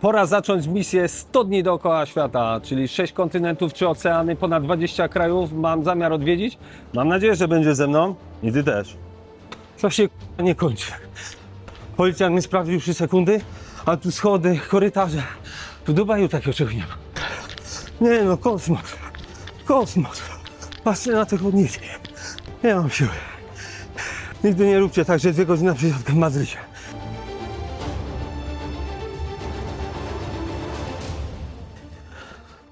Pora zacząć misję 100 dni dookoła świata, czyli 6 kontynentów, 3 oceany, ponad 20 krajów. Mam zamiar odwiedzić. Mam nadzieję, że będzie ze mną i ty też. To się nie kończy. Policjant mnie sprawdził 3 sekundy, a tu schody, korytarze. W Dubaju takiego czegoś nie ma. Nie no, kosmos. Kosmos. Patrzcie na te chodniki. Nie mam siły. Nigdy nie róbcie tak, że 2 godziny przed w Madrycie.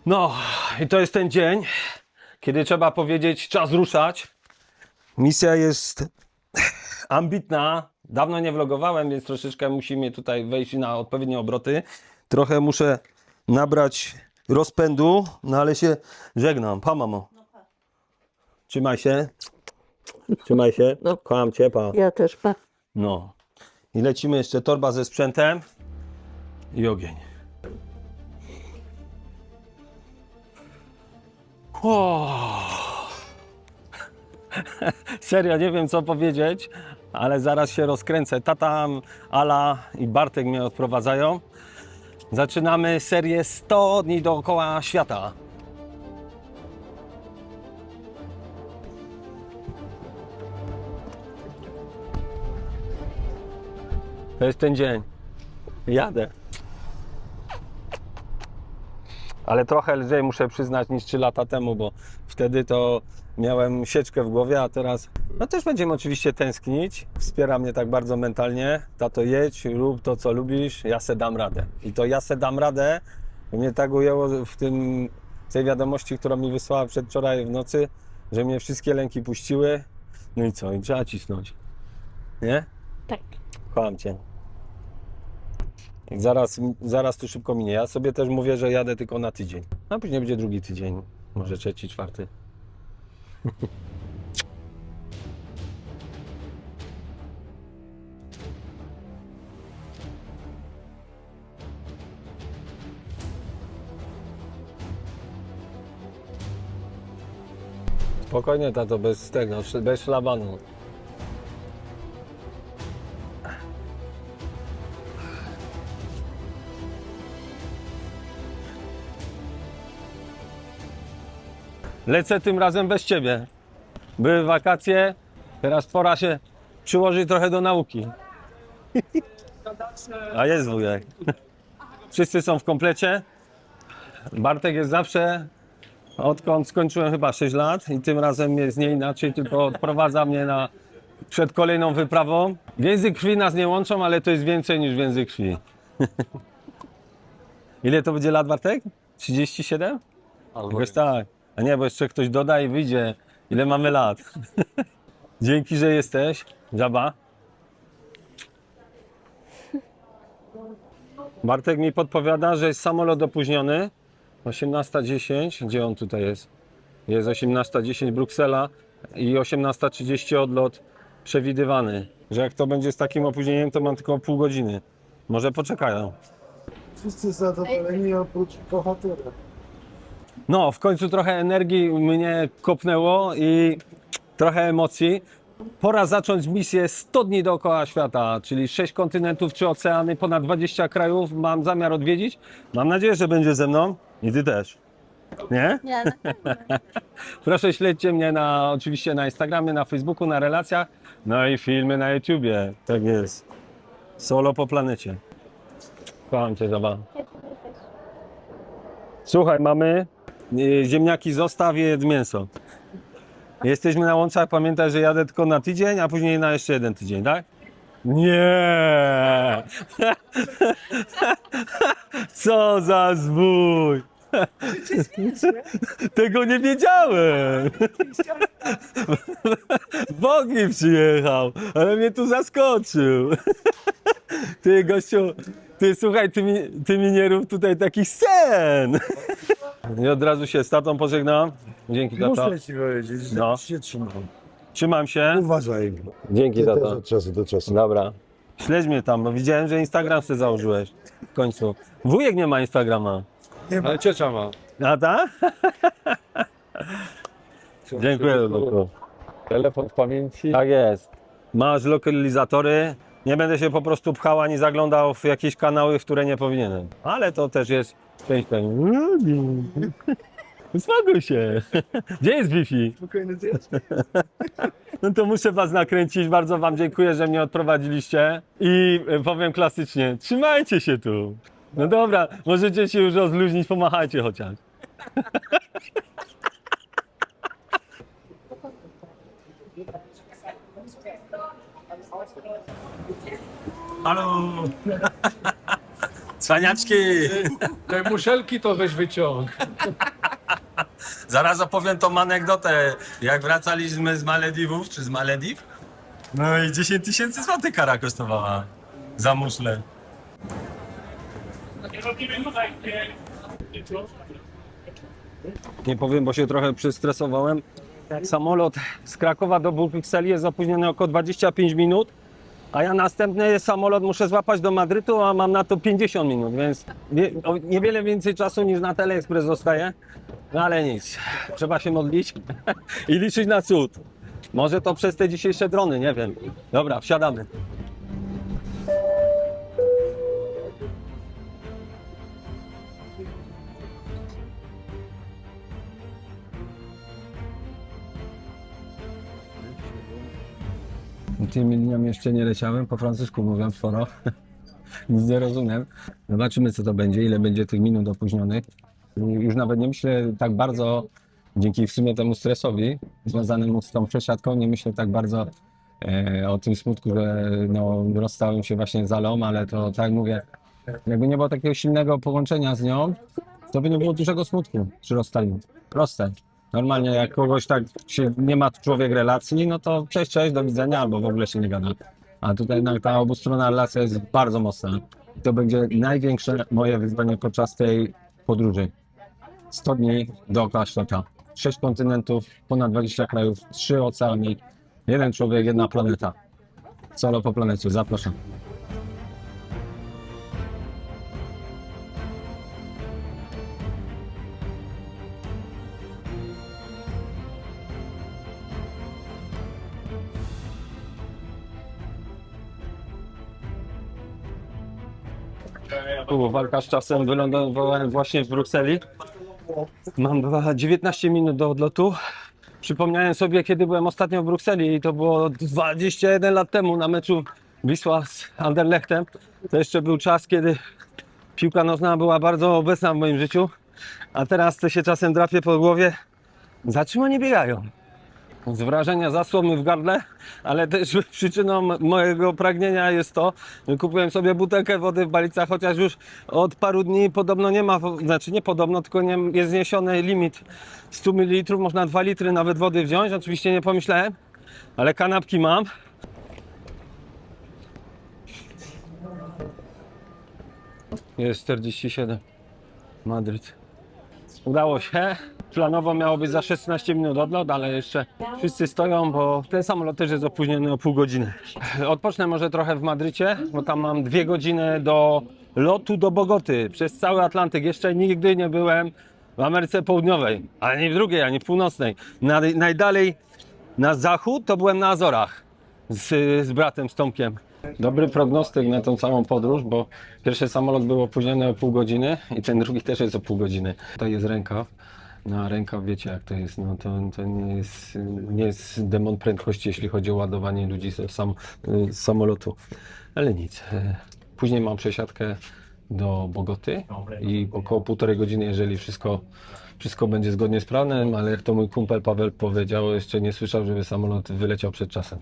No i to jest ten dzień, kiedy trzeba powiedzieć, czas ruszać. Misja jest ambitna. Dawno nie vlogowałem, więc troszeczkę musimy tutaj wejść na odpowiednie obroty. Trochę muszę nabrać rozpędu, no ale się żegnam. Pa, mamo. Trzymaj się. Trzymaj się. No, kocham cię, pa. Ja też, pa. No. I lecimy jeszcze, torba ze sprzętem i ogień. Serio, nie wiem co powiedzieć, ale zaraz się rozkręcę. Tata, Ala i Bartek mnie odprowadzają. Zaczynamy serię 100 dni dookoła świata. To jest ten dzień. Jadę. Ale trochę lżej muszę przyznać niż 3 lata temu, bo wtedy to miałem sieczkę w głowie, a teraz no też będziemy oczywiście tęsknić. Wspiera mnie tak bardzo mentalnie. Tato, jedź, rób to co lubisz, ja se dam radę. I to ja se dam radę mnie tak ujęło w tej wiadomości, którą mi wysłała przedwczoraj w nocy, że mnie wszystkie lęki puściły. No i co? I trzeba cisnąć. Nie? Tak. Kocham cię. Zaraz to szybko minie. Ja sobie też mówię, że jadę tylko na tydzień. A później będzie drugi tydzień. Może 3., 4. Spokojnie, tato, bez tego, bez szlabanu. Lecę tym razem bez ciebie. Były wakacje, teraz pora się przyłożyć trochę do nauki. A jest wujek. Wszyscy są w komplecie. Bartek jest zawsze, odkąd skończyłem chyba 6 lat i tym razem jest nie inaczej, tylko odprowadza mnie przed kolejną wyprawą. Więzy krwi nas nie łączą, ale to jest więcej niż więzy krwi. Ile to będzie lat, Bartek? 37? Jakoś tak. A nie, bo jeszcze ktoś doda i wyjdzie. Ile mamy lat? Dzięki, że jesteś. Żaba. Bartek mi podpowiada, że jest samolot opóźniony. 18:10. Gdzie on tutaj jest? Jest 18:10 Bruksela i 18:30 odlot przewidywany. Że jak to będzie z takim opóźnieniem, to mam tylko pół godziny. Może poczekają. Wszyscy zadowoleni oprócz bohatera. No, w końcu trochę energii mnie kopnęło i trochę emocji. Pora zacząć misję 100 dni dookoła świata, czyli 6 kontynentów, 3 oceany, ponad 20 krajów. Mam zamiar odwiedzić. Mam nadzieję, że będzie ze mną i ty też. Nie? Nie, Proszę śledźcie mnie oczywiście na Instagramie, na Facebooku, na relacjach, no i filmy na YouTubie. Tak jest. Solo po planecie. Kocham cię, Żaba. Słuchaj, mamy ziemniaki zostaw, jedz mięso. Jesteśmy na Łączach, pamiętaj, że jadę tylko na tydzień, a później na jeszcze 1 tydzień, tak? Nie! Co za zwój! Tego nie wiedziałem! Bogi przyjechał, ale mnie tu zaskoczył. Ty, gościu, ty słuchaj, ty mi nie rób tutaj takich scen. I od razu się z tatą pożegnam. Dzięki, tato. Muszę ci powiedzieć, że No. się trzymam. Trzymam się. Uważaj. Dzięki, Ty też tato. od czasu do czasu. Dobra. Śledź mnie tam, bo widziałem, że Instagram sobie założyłeś. W końcu. Wujek nie ma Instagrama. Nie ma. Ale ciocia ma. A ta? Dziękuję, Luku. Telefon w pamięci. Tak jest. Masz lokalizatory, Nie będę się po prostu pchał ani zaglądał w jakieś kanały, w które nie powinienem. Ale to też jest część tego. Usmaguj się. Gdzie jest Wi-Fi? Spokojny zjazd. No to muszę was nakręcić. Bardzo wam dziękuję, że mnie odprowadziliście. I powiem klasycznie, trzymajcie się tu. No dobra, możecie się już rozluźnić, pomachajcie chociaż. Halo! Cwaniaczki! Te muszelki to weź wyciąg. Zaraz opowiem tą anegdotę, jak wracaliśmy z Malediwów, czy z Malediw. No i 10 000 złotych kara kosztowała za muszlę. Nie powiem, bo się trochę przystresowałem. Samolot z Krakowa do Brukseli jest opóźniony około 25 minut, a ja następny samolot muszę złapać do Madrytu, a mam na to 50 minut, więc niewiele więcej czasu niż na Teleexpress zostaje. No ale nic, trzeba się modlić i liczyć na cud. Może to przez te dzisiejsze drony, nie wiem. Dobra, wsiadamy. Tymi liniami jeszcze nie leciałem, po francusku mówią sporo. Nic nie rozumiem. Zobaczymy, co to będzie, ile będzie tych minut opóźnionych. Już nawet nie myślę tak bardzo, dzięki w sumie temu stresowi związanemu z tą przesiadką, nie myślę tak bardzo o tym smutku, że no, rozstałem się właśnie z Alą, ale to tak jak mówię, jakby nie było takiego silnego połączenia z nią, to by nie było dużego smutku przy rozstaniu. Proste. Normalnie jak kogoś tak się, nie ma człowiek relacji, no to cześć, do widzenia, albo w ogóle się nie gada. A tutaj jednak ta obustronna relacja jest bardzo mocna. I to będzie największe moje wyzwanie podczas tej podróży. 100 dni dookoła świata. 6 kontynentów, ponad 20 krajów, 3 oceany, jeden człowiek, jedna planeta. Solo po planecie, zapraszam. Walka z czasem, wylądowałem właśnie w Brukseli. Mam 19 minut do odlotu. Przypomniałem sobie, kiedy byłem ostatnio w Brukseli i to było 21 lat temu na meczu Wisła z Anderlechtem. To jeszcze był czas, kiedy piłka nożna była bardzo obecna w moim życiu, a teraz to się czasem drapie po głowie. Za czym oni biegają? Z wrażenia zasło mi w gardle, ale też przyczyną mojego pragnienia jest to, że kupiłem sobie butelkę wody w Balicach, chociaż już od paru dni podobno nie ma, znaczy nie podobno, tylko nie, jest zniesiony limit 100 ml, można 2 litry nawet wody wziąć, oczywiście nie pomyślałem, ale kanapki mam. Jest 47, Madryt. Udało się. Planowo miało być za 16 minut odlot, ale jeszcze wszyscy stoją, bo ten samolot też jest opóźniony o pół godziny. Odpocznę może trochę w Madrycie, bo tam mam 2 godziny do lotu do Bogoty. Przez cały Atlantyk. Jeszcze nigdy nie byłem w Ameryce Południowej, ani w drugiej, ani w północnej. Najdalej na zachód to byłem na Azorach z bratem, z Tomkiem. Dobry prognostyk na tą całą podróż, bo pierwszy samolot był opóźniony o pół godziny i ten drugi też jest o pół godziny. Tutaj jest rękaw. No a rękaw wiecie jak to jest, no to nie jest demon prędkości, jeśli chodzi o ładowanie ludzi z samolotu. Ale nic. Później mam przesiadkę do Bogoty i około 1,5 godziny, jeżeli wszystko będzie zgodnie z planem, ale jak to mój kumpel Paweł powiedział, jeszcze nie słyszał, żeby samolot wyleciał przed czasem.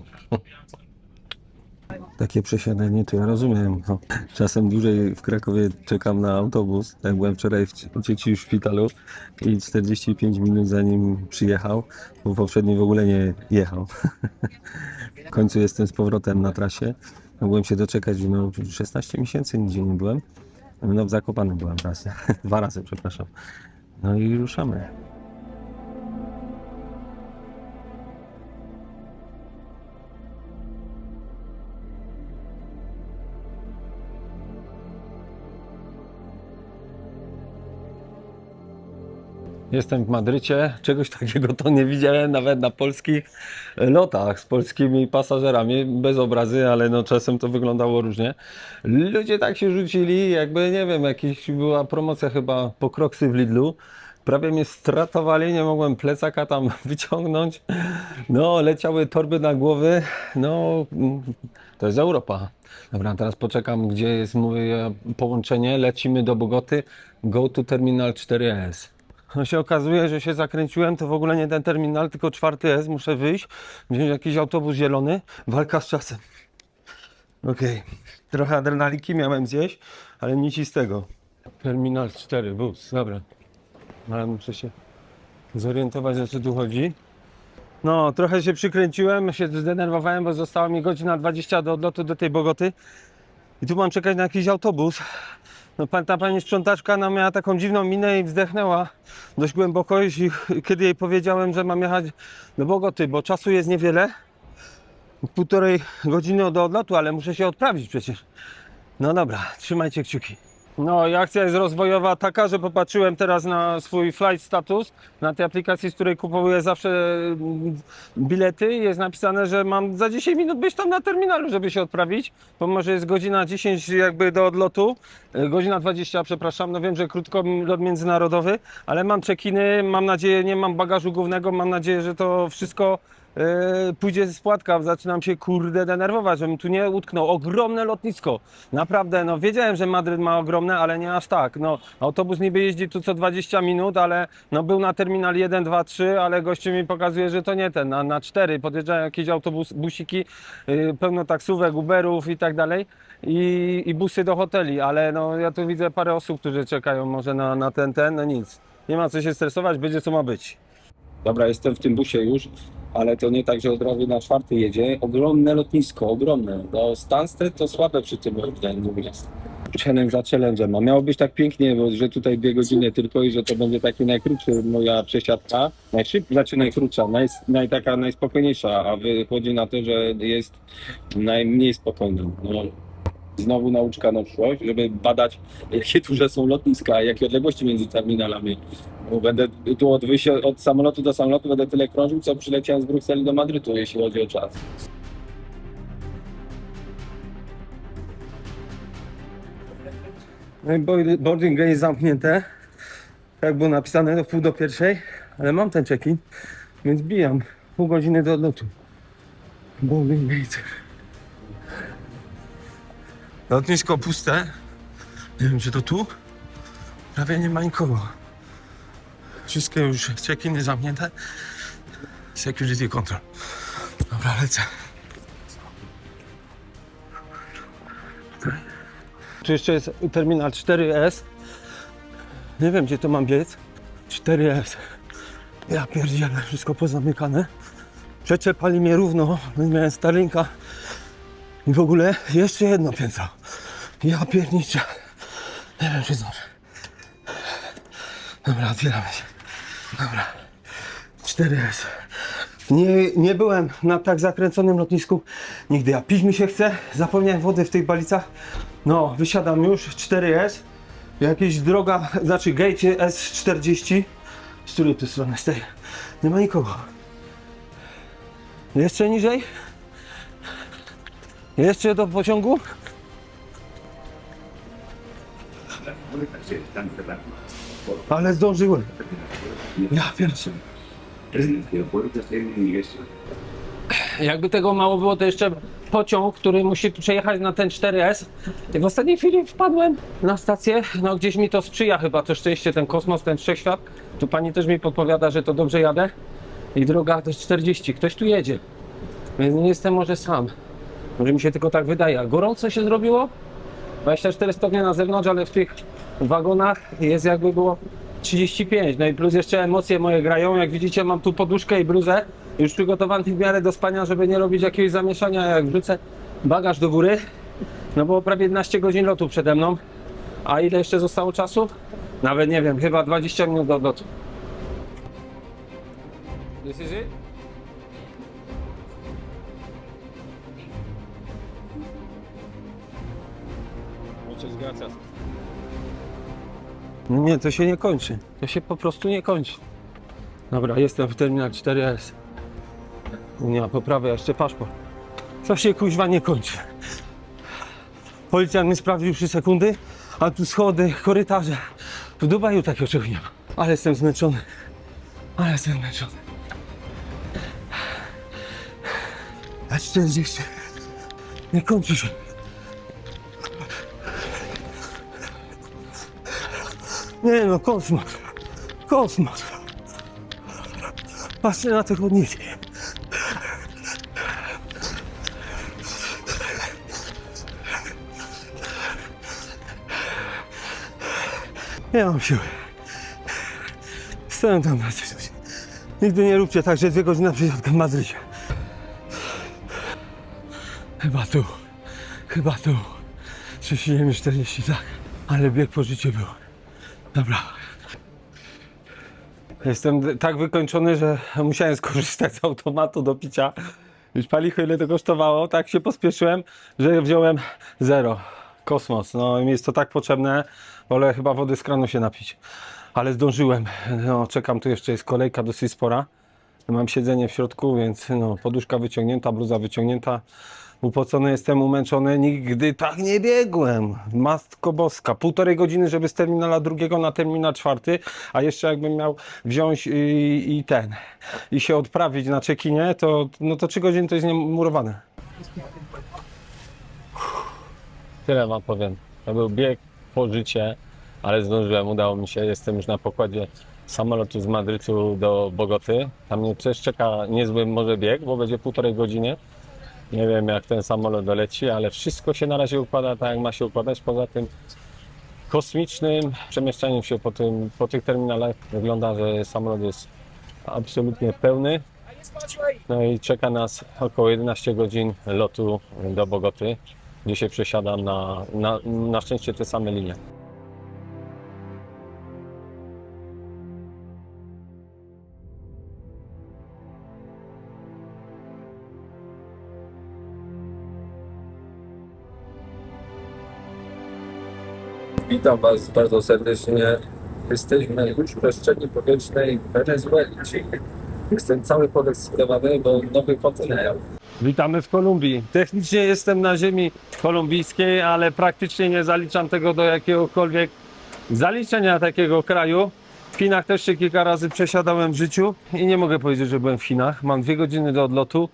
Takie przesiadanie to ja rozumiem. No. Czasem dłużej w Krakowie czekam na autobus. Jak byłem wczoraj w dzieci w szpitalu i 45 minut zanim przyjechał, bo poprzedni w ogóle nie jechał. W końcu jestem z powrotem na trasie. Mogłem się doczekać, no 16 miesięcy nigdzie nie byłem. No w Zakopanem byłem raz, 2 razy, przepraszam. No i ruszamy. Jestem w Madrycie, czegoś takiego to nie widziałem nawet na polskich lotach z polskimi pasażerami, bez obrazy, ale no czasem to wyglądało różnie. Ludzie tak się rzucili, jakby nie wiem, jakaś była promocja chyba po Crocsy w Lidlu. Prawie mnie stratowali, nie mogłem plecaka tam wyciągnąć. No, leciały torby na głowy. No, to jest Europa. Dobra, teraz poczekam, gdzie jest moje połączenie. Lecimy do Bogoty. Go to Terminal 4S. No się okazuje, że się zakręciłem, to w ogóle nie ten terminal, tylko 4S. Muszę wyjść, wziąć jakiś autobus zielony. Walka z czasem. Okej. Trochę adrenalinki miałem zjeść, ale nic z tego. Terminal 4, bus, dobra. Ale muszę się zorientować, o co tu chodzi. No, trochę się przykręciłem, się zdenerwowałem, bo została mi godzina 20 do odlotu do tej Bogoty. I tu mam czekać na jakiś autobus. No, ta pani sprzątaczka no, miała taką dziwną minę i wzdechnęła dość głęboko. I kiedy jej powiedziałem, że mam jechać do Bogoty, bo czasu jest niewiele, 1,5 godziny do odlotu, ale muszę się odprawić przecież. No dobra, trzymajcie kciuki. No i akcja jest rozwojowa taka, że popatrzyłem teraz na swój flight status, na tej aplikacji, z której kupuję zawsze bilety. Jest napisane, że mam za 10 minut być tam na terminalu, żeby się odprawić. Pomimo, że jest godzina 10 jakby do odlotu, godzina 20, przepraszam. No wiem, że krótko lot międzynarodowy, ale mam check-iny, mam nadzieję, nie mam bagażu głównego, mam nadzieję, że to wszystko pójdzie z płatka. Zaczynam się kurde denerwować, żebym tu nie utknął. Ogromne lotnisko, naprawdę, no wiedziałem, że Madryt ma ogromne, ale nie aż tak. No, autobus niby jeździ tu co 20 minut, ale no, był na terminal 1, 2, 3, ale gościu mi pokazuje, że to nie ten, na 4. Podjeżdżają jakieś busiki, pełno taksówek, Uberów i tak dalej. I busy do hoteli, ale no, ja tu widzę parę osób, którzy czekają może na ten, no nic. Nie ma co się stresować, będzie co ma być. Dobra, jestem w tym busie już, ale to nie tak, że od razu na 4 jedzie. Ogromne lotnisko, ogromne. No Stansted to słabe przy tym lotnisku jest. Challenge za challenge'em. A miało być tak pięknie, bo że tutaj 2 godziny tylko i że to będzie taki najkrótszy moja przesiadka. Najkrótsza, taka najspokojniejsza, a wychodzi na to, że jest najmniej spokojna. No. Znowu nauczka na przyszłość, żeby badać, jakie duże są lotniska, jakie odległości między terminalami. Bo będę tu od samolotu do samolotu będę tyle krążył, co przyleciałem z Brukseli do Madrytu, jeśli chodzi o czas. No i boarding gate jest zamknięte, jak było napisane, do 12:30, ale mam ten check-in, więc bijam pół godziny do odlotu. Boarding gate. Lotnisko puste. Nie wiem, czy to tu? Prawie nie ma nikogo. Wszystkie już check-iny zamknięte. Security control. Dobra, lecę. Tu jeszcze jest terminal 4S. Nie wiem, gdzie to mam biec. 4S. Ja pierdzielę, wszystko pozamykane. Przeczepali mnie równo. Miałem Starlinka. I w ogóle jeszcze jedno piętro. Ja pierniczę. Nie wiem, czy zdążę. Dobra, otwieramy się. Dobra. 4S. Nie byłem na tak zakręconym lotnisku nigdy. Ja pić mi się chce. Zapomniałem wody w tych balicach. No, wysiadam już. 4S. Jakaś droga, znaczy gate S40. Z której tu strony? Z tej. Nie ma nikogo. Jeszcze niżej. Jeszcze do pociągu? Ale zdążyłem. Ja pierwszy. Jakby tego mało było, to jeszcze pociąg, który musi przejechać na ten 4S. I w ostatniej chwili wpadłem na stację. No gdzieś mi to sprzyja chyba, to szczęście, ten kosmos, ten wszechświat. Tu pani też mi podpowiada, że to dobrze jadę. I droga to jest 40. Ktoś tu jedzie. Więc nie jestem może sam. Może mi się tylko tak wydaje. A gorąco się zrobiło? 24 stopnie na zewnątrz, ale w tych wagonach jest jakby było 35. No i plus jeszcze emocje moje grają. Jak widzicie, mam tu poduszkę i bluzę. Już przygotowany w miarę do spania, żeby nie robić jakiegoś zamieszania, jak wrzucę bagaż do góry. No bo prawie 11 godzin lotu przede mną. A ile jeszcze zostało czasu? Nawet nie wiem, chyba 20 minut do odlotu. This is it? Muchas gracias. Nie, to się nie kończy. To się po prostu nie kończy. Dobra, jestem w terminal 4S. Nie ma poprawy, a jeszcze paszport. To się kuźwa nie kończy. Policjant mnie sprawdził 3 sekundy, a tu schody, korytarze. W Dubaju takiego czegoś nie ma. Ale jestem zmęczony. Ale jestem zmęczony. A 40. Nie kończy się. Nie no, kosmos. Kosmos. Patrzcie na te chodniki. Nie mam siły. Stoję tam na coś. Nigdy nie róbcie tak, że 2 godziny przesiadka w Madrycie. Chyba tu. Chyba tu. 37, 40, tak. Ale bieg po życiu był. Dobra. Jestem tak wykończony, że musiałem skorzystać z automatu do picia. Już palichy ile to kosztowało, tak się pospieszyłem, że wziąłem 0. Kosmos, no mi jest to tak potrzebne, wolę chyba wody z kranu się napić. Ale zdążyłem, no czekam, tu jeszcze jest kolejka dosyć spora. Mam siedzenie w środku, więc no, poduszka wyciągnięta, bluza wyciągnięta. Upocony jestem, umęczony, nigdy tak nie biegłem. Matko Boska, 1,5 godziny, żeby z terminala 2 na terminal 4, a jeszcze jakbym miał wziąć i się odprawić na check-inie, to, no to 3 godziny to jest niemurowane. Tyle wam powiem. To był bieg po życie, ale zdążyłem, udało mi się. Jestem już na pokładzie samolotu z Madrytu do Bogoty. Tam mnie też czeka niezły może bieg, bo będzie 1,5 godziny. Nie wiem jak ten samolot doleci, ale wszystko się na razie układa tak jak ma się układać. Poza tym kosmicznym przemieszczaniem się po tych terminalach wygląda, że samolot jest absolutnie pełny. No i czeka nas około 11 godzin lotu do Bogoty, gdzie się przesiadam na szczęście te same linie. Witam Was bardzo serdecznie. Jesteśmy już w przestrzeni powietrznej Wenezueli, czyli jestem cały podekscytowany, bo nowy kontynent. Witamy w Kolumbii. Technicznie jestem na ziemi kolumbijskiej, ale praktycznie nie zaliczam tego do jakiegokolwiek zaliczenia takiego kraju. W Chinach też się kilka razy przesiadałem w życiu i nie mogę powiedzieć, że byłem w Chinach. Mam 2 godziny do odlotu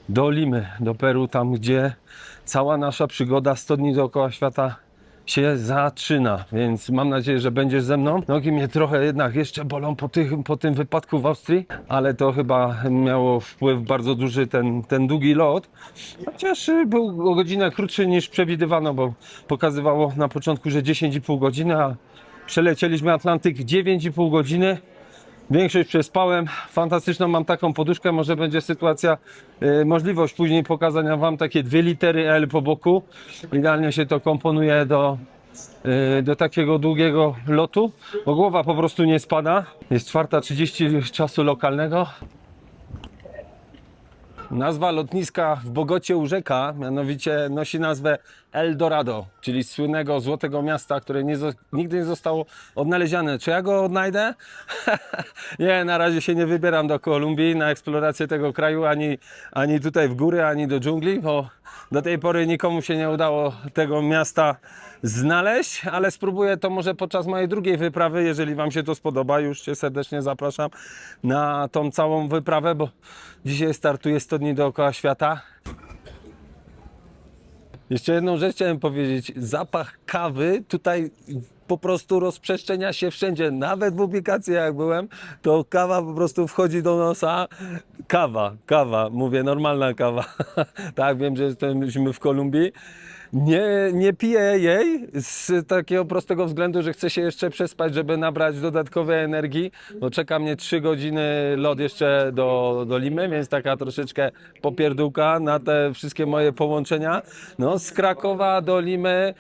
do Limy, do Peru, tam gdzie cała nasza przygoda 100 dni dookoła świata się zaczyna, więc mam nadzieję, że będziesz ze mną. Nogi mnie trochę jednak jeszcze bolą po tym wypadku w Austrii, ale to chyba miało wpływ bardzo duży ten długi lot, chociaż był o godzinę krótszy niż przewidywano, bo pokazywało na początku, że 10,5 godziny, a przelecieliśmy Atlantyk w 9,5 godziny. Większość przespałem, fantastyczną mam taką poduszkę, może będzie sytuacja, możliwość później pokazania Wam takie 2 litery L po boku. Idealnie się to komponuje do takiego długiego lotu, bo głowa po prostu nie spada. Jest 4:30 czasu lokalnego. Nazwa lotniska w Bogocie u rzeka, mianowicie nosi nazwę El Dorado, czyli słynnego złotego miasta, które nigdy nie zostało odnalezione. Czy ja go odnajdę? Nie, na razie się nie wybieram do Kolumbii na eksplorację tego kraju, ani tutaj w góry, ani do dżungli, bo do tej pory nikomu się nie udało tego miasta znaleźć, ale spróbuję to może podczas mojej drugiej wyprawy, jeżeli Wam się to spodoba. Już Cię serdecznie zapraszam na tą całą wyprawę, bo dzisiaj startuję 100 dni dookoła świata. Jeszcze jedną rzecz chciałem powiedzieć. Zapach kawy tutaj po prostu rozprzestrzenia się wszędzie. Nawet w publikacji jak byłem, to kawa po prostu wchodzi do nosa. Kawa, mówię normalna kawa. Tak, wiem, że jesteśmy w Kolumbii. Nie piję jej z takiego prostego względu, że chcę się jeszcze przespać, żeby nabrać dodatkowej energii, bo czeka mnie 3 godziny lot jeszcze do Limy, więc taka troszeczkę popierdółka na te wszystkie moje połączenia. No, z Krakowa do Limy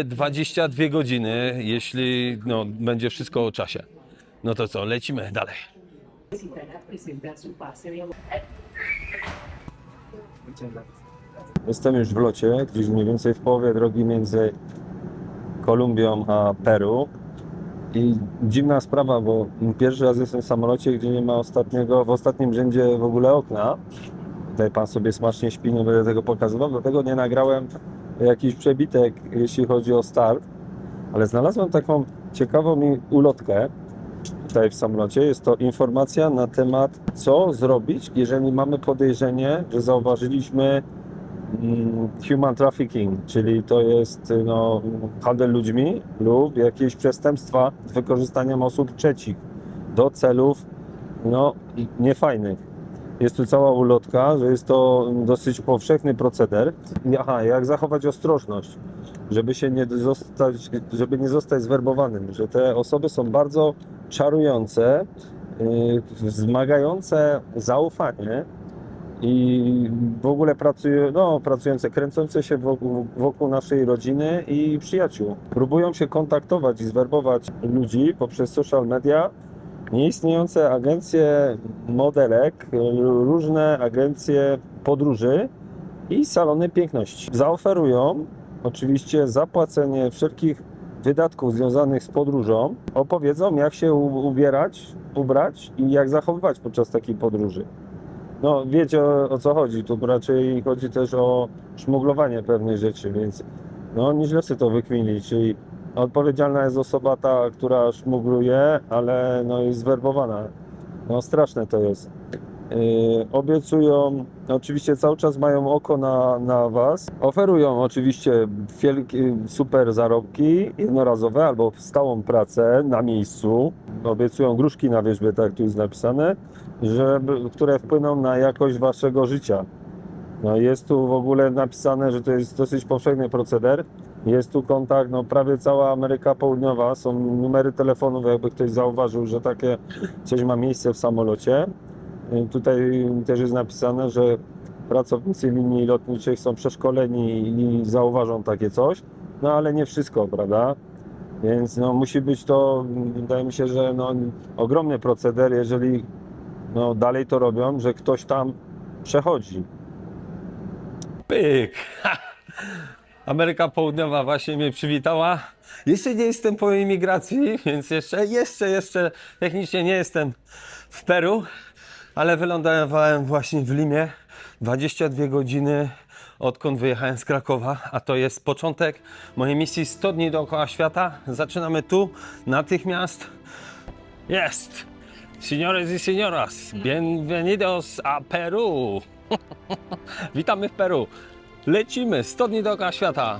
22 godziny, jeśli no, będzie wszystko o czasie. No to co, lecimy dalej. Jestem już w locie, gdzieś mniej więcej w połowie drogi między Kolumbią a Peru I dziwna sprawa, bo pierwszy raz jestem w samolocie, gdzie nie ma w ostatnim rzędzie w ogóle okna. Tutaj pan sobie smacznie śpi, nie będę tego pokazywał, dlatego nie nagrałem jakiś przebitek, jeśli chodzi o start. Ale znalazłem taką ciekawą ulotkę tutaj w samolocie. Jest to informacja na temat, co zrobić, jeżeli mamy podejrzenie, że zauważyliśmy human trafficking, czyli to jest handel ludźmi lub jakieś przestępstwa z wykorzystaniem osób trzecich do celów niefajnych. Jest tu cała ulotka, że jest to dosyć powszechny proceder. Jak zachować ostrożność, żeby nie zostać zwerbowanym, że te osoby są bardzo czarujące, wzmagające zaufanie i w ogóle pracujące, kręcące się wokół naszej rodziny i przyjaciół. Próbują się kontaktować i zwerbować ludzi poprzez social media, nieistniejące agencje modelek, różne agencje podróży i salony piękności. Zaoferują oczywiście zapłacenie wszelkich wydatków związanych z podróżą, opowiedzą, jak się ubrać i jak zachowywać podczas takiej podróży. No wiecie o co chodzi, tu raczej chodzi też o szmuglowanie pewnych rzeczy, więc nieźle sobie to wykminili, czyli odpowiedzialna jest osoba ta, która szmugluje, ale jest zwerbowana. Straszne to jest. Obiecują, oczywiście cały czas mają oko na was. Oferują oczywiście super zarobki jednorazowe albo stałą pracę na miejscu. Obiecują gruszki na wierzbie, tak tu jest napisane, które wpłyną na jakość waszego życia. Jest tu w ogóle napisane, że to jest dosyć powszechny proceder. Jest tu kontakt, prawie cała Ameryka Południowa, są numery telefonów, jakby ktoś zauważył, że takie coś ma miejsce w samolocie. Tutaj też jest napisane, że pracownicy linii lotniczych są przeszkoleni i zauważą takie coś, ale nie wszystko, prawda? Więc musi być to, wydaje mi się, że ogromny proceder, jeżeli dalej to robią, że ktoś tam przechodzi. Pyk! Ameryka Południowa właśnie mnie przywitała. Jeszcze nie jestem po imigracji, więc jeszcze technicznie nie jestem w Peru, ale wylądowałem właśnie w Limie. 22 godziny odkąd wyjechałem z Krakowa, a to jest początek mojej misji 100 dni dookoła świata. Zaczynamy tu natychmiast. Jest! Señores y señoras, bienvenidos a Peru! Witamy w Peru. Lecimy 100 dni dookoła świata.